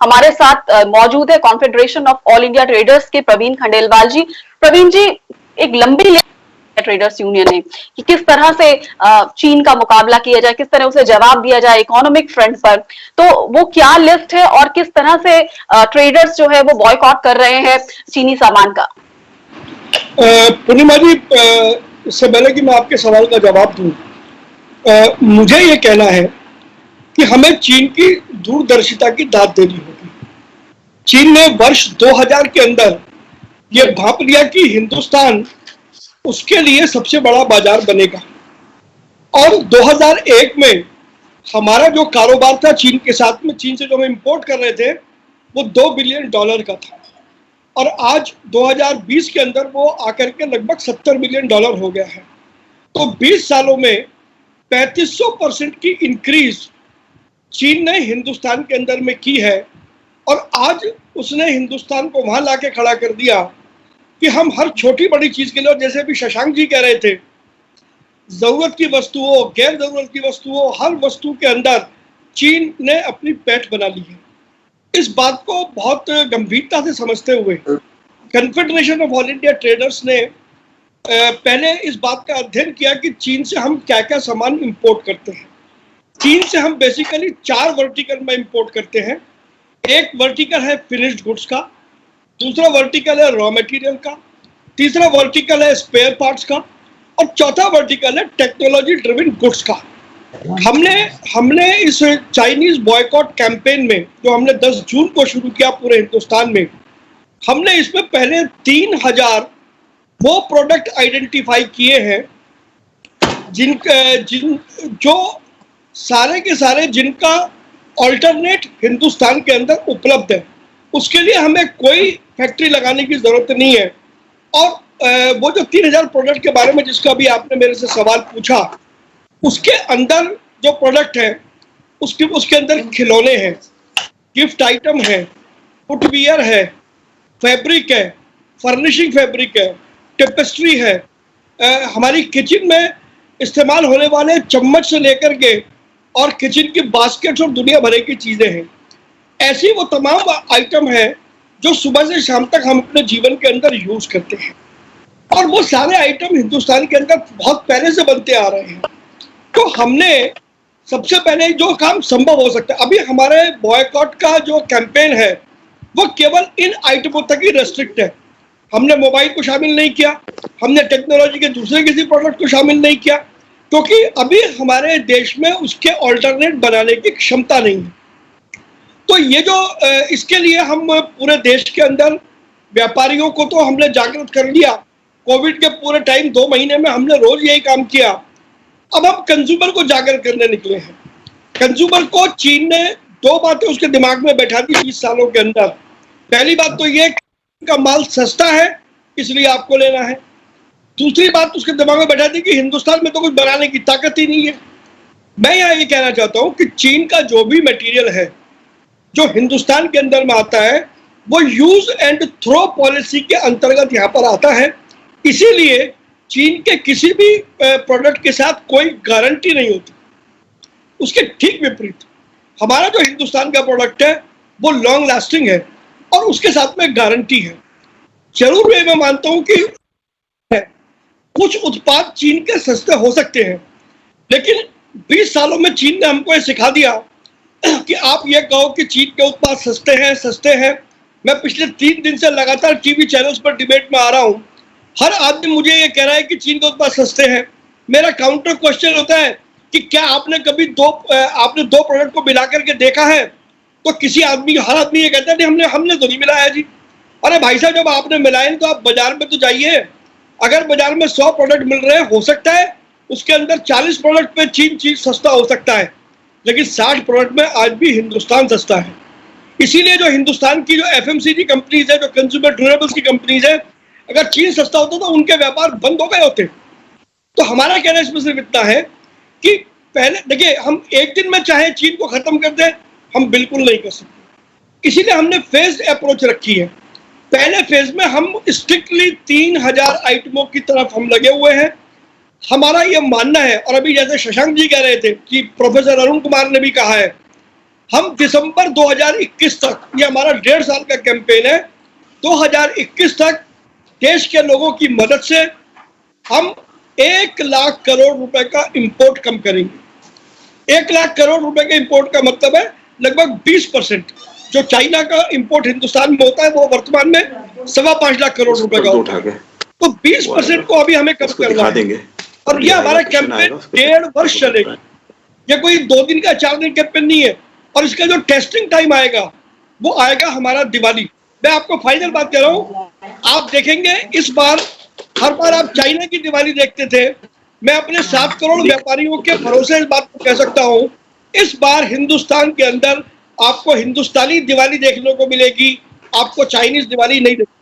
हमारे साथ मौजूद है confederation of all India traders के प्रवीण खंडेलवाल जी। प्रवीण जी, एक लंबी लिस्ट ट्रेडर्स यूनियन है कि किस तरह से चीन का मुकाबला किया जाए, किस तरह उसे जवाब दिया जाए इकोनॉमिक फ्रंट पर। तो वो क्या लिस्ट है और किस तरह से ट्रेडर्स जो है वो बॉयकॉट कर रहे हैं चीनी सामान का? पूर्णिमा जी, इससे पहले कि मैं आपके सवाल का जवाब दूं, मुझे ये कहना है कि हमें चीन की दूरदर्शिता की दाद देनी होगी। चीन ने वर्ष 2000 के अंदर ये भांप लिया कि हिंदुस्तान उसके लिए सबसे बड़ा बाजार बनेगा, और 2001 में हमारा जो कारोबार था चीन के साथ में, चीन से जो हम इंपोर्ट कर रहे थे वो $2 बिलियन का था, और आज 2020 के अंदर वो आकर के लगभग $70 बिलियन हो गया है। तो 20 सालों में 3500% की इंक्रीज चीन ने हिंदुस्तान के अंदर में की है, और आज उसने हिंदुस्तान को वहां लाके खड़ा कर दिया कि हम हर छोटी बड़ी चीज के लिए, जैसे अभी शशांक जी कह रहे थे, जरूरत की वस्तुओं, गैर जरूरत की वस्तुओं, हर वस्तु के अंदर चीन ने अपनी पैठ बना ली है। इस बात को बहुत गंभीरता से समझते हुए confederation of all India traders ने पहले इस बात का अध्ययन किया कि चीन से हम क्या क्या सामान इंपोर्ट करते हैं। चीन से हम बेसिकली 4 वर्टिकल में इंपोर्ट करते हैं। एक वर्टिकल है फिनिश्ड गुड्स का, दूसरा वर्टिकल है रॉ मटेरियल का, तीसरा वर्टिकल है स्पेयर पार्ट्स का, और चौथा वर्टिकल है टेक्नोलॉजी ड्रिवन गुड्स का। हमने इस चाइनीज बॉयकॉट कैंपेन में, जो हमने 10 जून को शुरू किया पूरे हिंदुस्तान में, हमने इसमें पहले 3000 वो प्रोडक्ट आइडेंटिफाई किए हैं जो सारे के सारे जिनका ऑल्टरनेट हिंदुस्तान के अंदर उपलब्ध है। उसके लिए हमें कोई फैक्ट्री लगाने की जरूरत नहीं है। और वो जो 3000 प्रोडक्ट के बारे में जिसका भी आपने मेरे से सवाल पूछा, उसके अंदर जो प्रोडक्ट है उसके अंदर खिलौने हैं, गिफ्ट आइटम है, फुटवियर है, फैब्रिक है, फर्निशिंग फैब्रिक है, टेपेस्ट्री है, हमारी किचन में इस्तेमाल होने वाले चम्मच से लेकर के और किचन की बास्केट्स और दुनिया भर की चीजें हैं। ऐसी वो तमाम आइटम है जो सुबह से शाम तक हम अपने जीवन के अंदर यूज करते हैं, और वो सारे आइटम हिंदुस्तान के अंदर बहुत पहले से बनते आ रहे हैं। तो हमने सबसे पहले जो काम संभव हो सकता है, अभी हमारे बॉयकॉट का जो कैंपेन है वो केवल इन आइटमों तक ही रेस्ट्रिक्ट है। हमने मोबाइल को शामिल नहीं किया, हमने टेक्नोलॉजी के दूसरे किसी प्रोडक्ट को शामिल नहीं किया, क्योंकि अभी हमारे देश में उसके ऑल्टरनेट बनाने की क्षमता नहीं है। तो ये जो इसके लिए हम पूरे देश के अंदर व्यापारियों को तो हमने जागृत कर लिया। कोविड के पूरे टाइम 2 महीने में हमने रोज यही काम किया। अब हम कंज्यूमर को जागृत करने निकले हैं। कंज्यूमर को चीन ने 2 बातें उसके दिमाग में बैठा दी 20 सालों के अंदर। पहली बात तो ये का माल सस्ता है इसलिए आपको लेना है। दूसरी बात उसके दिमाग में बैठा दी कि हिंदुस्तान में तो कुछ बनाने की ताकत ही नहीं है। मैं यहाँ ये कहना चाहता हूँ कि चीन का जो भी मटेरियल है जो हिंदुस्तान के अंदर में आता है वो यूज एंड थ्रो पॉलिसी के अंतर्गत यहाँ पर आता है। इसीलिए चीन के किसी भी प्रोडक्ट के साथ कोई गारंटी नहीं होती। उसके ठीक विपरीत हमारा जो हिंदुस्तान का प्रोडक्ट है वो लॉन्ग लास्टिंग है और उसके साथ में गारंटी है। जरूर मैं मानता हूं कि कुछ उत्पाद चीन के सस्ते हो सकते हैं, लेकिन 20 सालों में चीन ने हमको ये सिखा दिया कि आप ये कहो कि चीन के उत्पाद सस्ते हैं। मैं पिछले 3 दिन से लगातार टीवी चैनल्स पर डिबेट में आ रहा हूं। हर आदमी मुझे ये कह रहा है कि चीन के उत्पाद सस्ते हैं। मेरा काउंटर क्वेश्चन होता है कि क्या आपने कभी आपने 2 प्रोडक्ट को मिला करके देखा है? तो हर आदमी ये कहता है हमने तो नहीं मिलाया जी। अरे भाई साहब, जब आपने मिलाए तो आप बाजार में तो जाइए। अगर बाजार में 100 प्रोडक्ट मिल रहे हैं, हो सकता है उसके अंदर 40 प्रोडक्ट पे चीन चीज सस्ता हो सकता है, लेकिन 60 प्रोडक्ट में आज भी हिंदुस्तान सस्ता है। इसीलिए जो हिंदुस्तान की जो FMCG कंपनीज है, जो कंज्यूमर ड्यूरेबल्स की कंपनीज है, अगर चीन सस्ता होता तो उनके व्यापार बंद हो गए होते। तो हमारा कहना इसमें सिर्फ इतना है कि पहले देखिए, हम एक दिन में चाहे चीन को खत्म कर दें, हम बिल्कुल नहीं कर सकते। इसीलिए हमने फेज्ड अप्रोच रखी है। पहले फेज में हम स्ट्रिक्टली 3000 आइटमों की तरफ हम लगे हुए हैं। हमारा ये मानना है, और अभी जैसे शशांक जी कह रहे थे कि प्रोफेसर अरुण कुमार ने भी कहा है, हम दिसंबर 2021 तक, ये हमारा 1.5 साल का कैंपेन है, 2021 तक देश के लोगों की मदद से हम 1 लाख करोड़ रुपए का इंपोर्ट कम करेंगे। 1 लाख करोड़ रुपए के इंपोर्ट का मतलब है लगभग 20%। जो चाइना का इंपोर्ट हिंदुस्तान में होता है वो वर्तमान में 5.25 लाख करोड़ रुपए का होता है। तो 20% को अभी हमें कम करना है और ये हमारा कैंपेन 1.5 वर्ष चलेगा। ये कोई 2 दिन का 4 दिन कैंपेन नहीं है। और इसका जो टेस्टिंग टाइम आएगा वो आएगा हमारा दिवाली। मैं आपको फाइनल बात कह रहा हूँ, आप देखेंगे इस बार, हर बार आप चाइना की दिवाली देखते थे। मैं अपने 7 करोड़ व्यापारियों के भरोसे इस बात को कह सकता हूँ, इस बार हिंदुस्तान के अंदर आपको हिंदुस्तानी दिवाली देखने को मिलेगी, आपको चाइनीज दिवाली नहीं देखने